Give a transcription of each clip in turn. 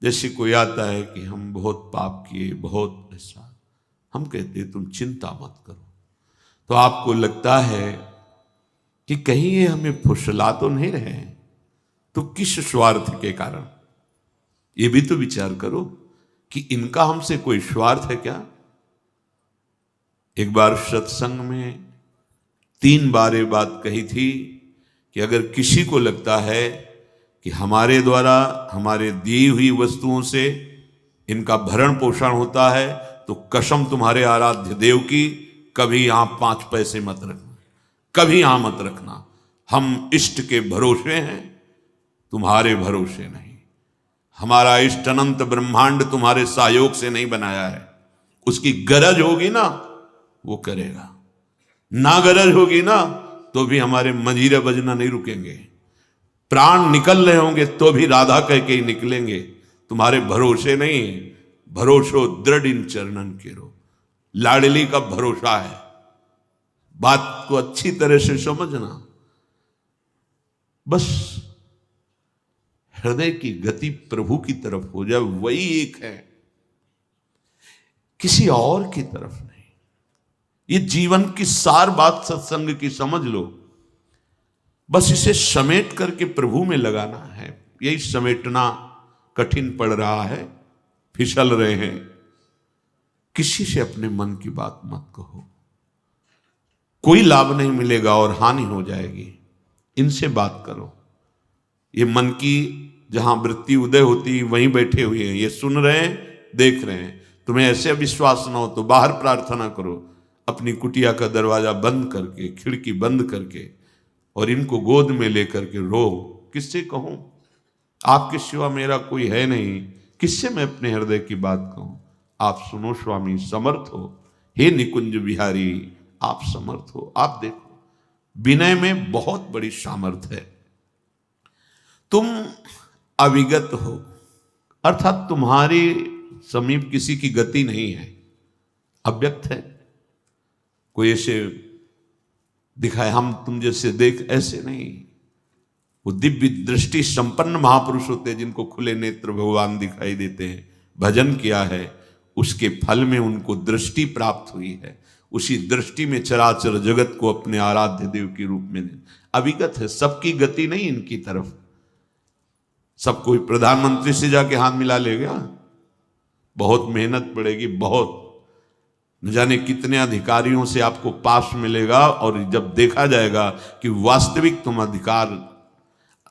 जैसे कोई आता है कि हम बहुत पाप किए, बहुत ऐसा, हम कहते तुम चिंता मत करो, तो आपको लगता है कि कहीं ये हमें फुसला तो नहीं रहे हैं, तो किस स्वार्थ के कारण? ये भी तो विचार करो कि इनका हमसे कोई स्वार्थ है क्या? एक बार सत्संग में 3 बार ये बात कही थी कि अगर किसी को लगता है कि हमारे द्वारा हमारे दी हुई वस्तुओं से इनका भरण पोषण होता है, तो कसम तुम्हारे आराध्य देव की, कभी यहां 5 पैसे मत रखना, कभी यहां मत रखना। हम इष्ट के भरोसे हैं, तुम्हारे भरोसे नहीं। हमारा इष्ट अनंत ब्रह्मांड तुम्हारे सहयोग से नहीं बनाया है। उसकी गरज होगी ना वो करेगा, ना गरज होगी ना तो भी हमारे मंजीरे बजना नहीं रुकेंगे। प्राण निकल रहे होंगे तो भी राधा कह के ही निकलेंगे। तुम्हारे भरोसे नहीं, भरोसो दृढ़ इन चरणन केरो। लाडली का भरोसा है। बात को अच्छी तरह से समझना। बस हृदय की गति प्रभु की तरफ हो जाए, वही एक है, किसी और की तरफ नहीं। ये जीवन की सार बात सत्संग की समझ लो। बस इसे समेट करके प्रभु में लगाना है। यही समेटना कठिन पड़ रहा है, फिसल रहे हैं। किसी से अपने मन की बात मत कहो, कोई लाभ नहीं मिलेगा और हानि हो जाएगी। इनसे बात करो। ये मन की जहां वृत्ति उदय होती वहीं बैठे हुए हैं, ये सुन रहे हैं, देख रहे हैं। तुम्हें ऐसे विश्वास ना हो तो बाहर प्रार्थना करो, अपनी कुटिया का दरवाजा बंद करके, खिड़की बंद करके, और इनको गोद में लेकर के रो। किससे कहूं? आपके सिवा मेरा कोई है नहीं, किससे मैं अपने हृदय की बात कहूं? आप सुनो स्वामी, समर्थ हो। हे निकुंज बिहारी, आप समर्थ हो। आप देखो, विनय में बहुत बड़ी सामर्थ्य है। तुम अविगत हो, अर्थात तुम्हारे समीप किसी की गति नहीं है, अव्यक्त है। कोई ऐसे दिखाए हम तुम जैसे देख, ऐसे नहीं। वो दिव्य दृष्टि संपन्न महापुरुष होते हैं, जिनको खुले नेत्र भगवान दिखाई देते हैं। भजन किया है, उसके फल में उनको दृष्टि प्राप्त हुई है। उसी दृष्टि में चराचर जगत को अपने आराध्य देव के रूप में अविगत है। सबकी गति नहीं इनकी तरफ। सब कोई प्रधानमंत्री से जाके हाथ मिला लेगा? बहुत मेहनत पड़ेगी, बहुत, न जाने कितने अधिकारियों से आपको पास मिलेगा। और जब देखा जाएगा कि वास्तविक तुम अधिकार,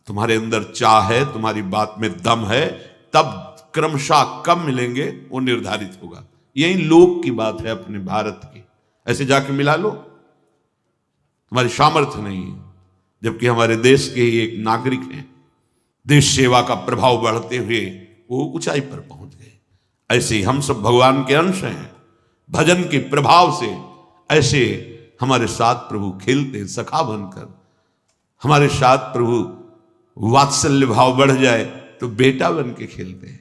तुम्हारे अंदर चाह है, तुम्हारी बात में दम है, तब क्रमशः कब मिलेंगे वो निर्धारित होगा। यही लोक की बात है अपने भारत की। ऐसे जाके मिला लो, तुम्हारी सामर्थ्य नहीं है, जबकि हमारे देश के ही एक नागरिक हैं। देश सेवा का प्रभाव बढ़ते हुए वो ऊंचाई पर पहुंच गए। ऐसे ही हम सब भगवान के अंश हैं। भजन के प्रभाव से ऐसे हमारे साथ प्रभु खेलते हैं, सखा बनकर। हमारे साथ प्रभु वात्सल्य भाव बढ़ जाए तो बेटा बन के खेलते हैं,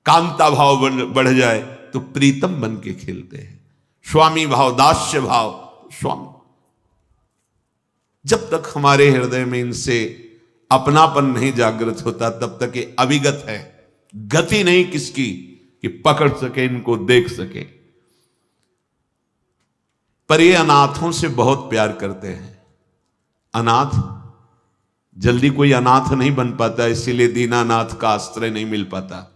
कांता भाव बढ़ जाए तो प्रीतम बन के खेलते हैं, स्वामी भाव, दास्य भाव, स्वामी। जब तक हमारे हृदय में इनसे अपनापन नहीं जागृत होता तब तक ये अविगत है। गति नहीं किसकी कि पकड़ सके, इनको देख सके। पर ये अनाथों से बहुत प्यार करते हैं। अनाथ जल्दी कोई अनाथ नहीं बन पाता, इसीलिए दीनानाथ का आश्रय नहीं मिल पाता।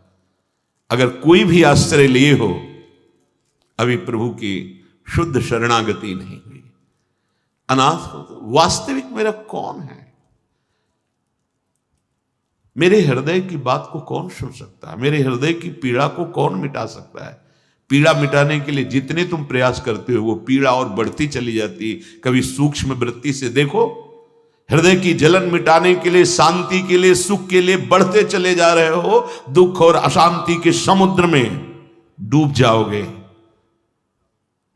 अगर कोई भी आश्रय लिए हो, अभी प्रभु की शुद्ध शरणागति नहीं हुई, अनाथ हो तो वास्तविक मेरा कौन है? मेरे हृदय की बात को कौन सुन सकता है? मेरे हृदय की पीड़ा को कौन मिटा सकता है? पीड़ा मिटाने के लिए जितने तुम प्रयास करते हो, वो पीड़ा और बढ़ती चली जाती है। कभी सूक्ष्म वृत्ति से देखो, हृदय की जलन मिटाने के लिए, शांति के लिए, सुख के लिए बढ़ते चले जा रहे हो, दुख और अशांति के समुद्र में डूब जाओगे।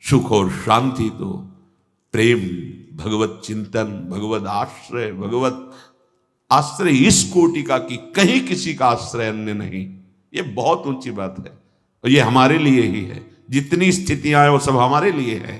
सुख और शांति तो प्रेम, भगवत चिंतन, भगवत आश्रय, भगवत आश्रय इस कोटि का कि कहीं किसी का आश्रय अन्य नहीं। ये बहुत ऊंची बात है और ये हमारे लिए ही है। जितनी स्थितियां हैं वो सब हमारे लिए है।